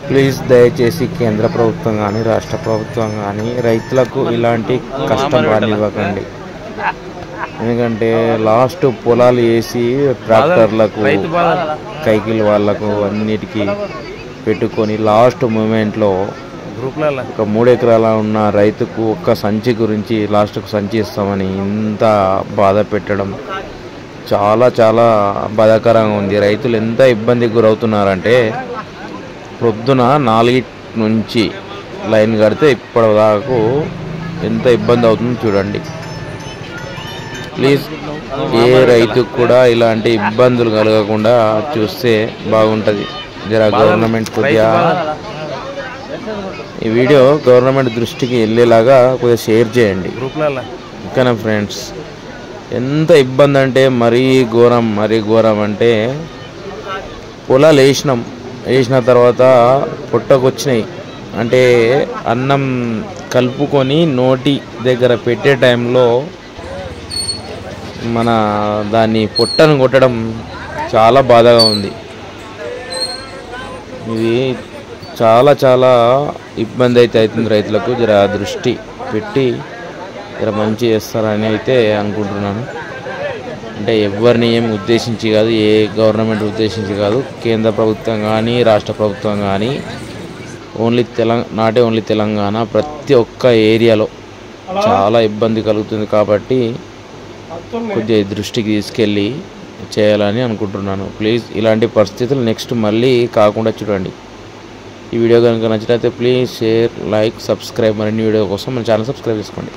Please దయచేసి కేంద్ర ప్రభుత్వం కానీ రాష్ట్ర ప్రభుత్వం కానీ రైతులకు ఇలాంటి కష్టం రానివ్వకండి. ఎందుకంటే లాస్ట్ పొలాలు వేసి ట్రాక్టర్లకు కైకిల్ వాళ్ళకు అన్నిటికీ పెట్టుకొని లాస్ట్ మూమెంట్లో ఒక 3 ఎకరాల ఉన్న రైతుకు ఒక్క సంచి గురించి లాస్ట్కు సంచి ఇస్తామని ఇంత బాధ పెట్టడం చాలా చాలా బాధాకరంగా ఉంది. రైతులు ఎంత ఇబ్బందికి గురవుతున్నారంటే పొద్దున 4 నుంచి లైన్ కడితే ఇప్పటిదాకా ఎంత ఇబ్బంది అవుతుందో చూడండి. ప్లీజ్ ఏ రైతుకు కూడా ఇలాంటి ఇబ్బందులు కలగకుండా చూస్తే బాగుంటుంది. జర గవర్నమెంట్ కొద్దిగా ఈ వీడియో గవర్నమెంట్ దృష్టికి వెళ్ళేలాగా కొద్దిగా షేర్ చేయండి. ఓకేనా ఫ్రెండ్స్? ఎంత ఇబ్బంది అంటే మరీ ఘోరం అంటే పొలాలు వేసిన తర్వాత పుట్టకొచ్చినాయి అంటే అన్నం కలుపుకొని నోటి దగ్గర పెట్టే టైంలో మన దాన్ని పొట్టను కొట్టడం చాలా బాధగా ఉంది. ఇది చాలా చాలా ఇబ్బంది అయితే అవుతుంది రైతులకు. జర దృష్టి పెట్టి జర మంచి చేస్తారని అయితే అనుకుంటున్నాను. అంటే ఎవరిని ఏమి ఉద్దేశించి కాదు, ఏ గవర్నమెంట్ ఉద్దేశించి కాదు, కేంద్ర ప్రభుత్వం కానీ రాష్ట్ర ప్రభుత్వం కానీ ఓన్లీ తెలంగాణ ప్రతి ఒక్క ఏరియాలో చాలా ఇబ్బంది కలుగుతుంది. కాబట్టి కొద్దిగా దృష్టికి తీసుకెళ్ళి చేయాలని అనుకుంటున్నాను. ప్లీజ్ ఇలాంటి పరిస్థితులు నెక్స్ట్ మళ్ళీ కాకుండా చూడండి. ఈ వీడియో కనుక నచ్చినట్లయితే ప్లీజ్ షేర్, లైక్, సబ్స్క్రైబ్. మరిన్ని వీడియో కోసం మన ఛానల్ సబ్స్క్రైబ్ చేసుకోండి.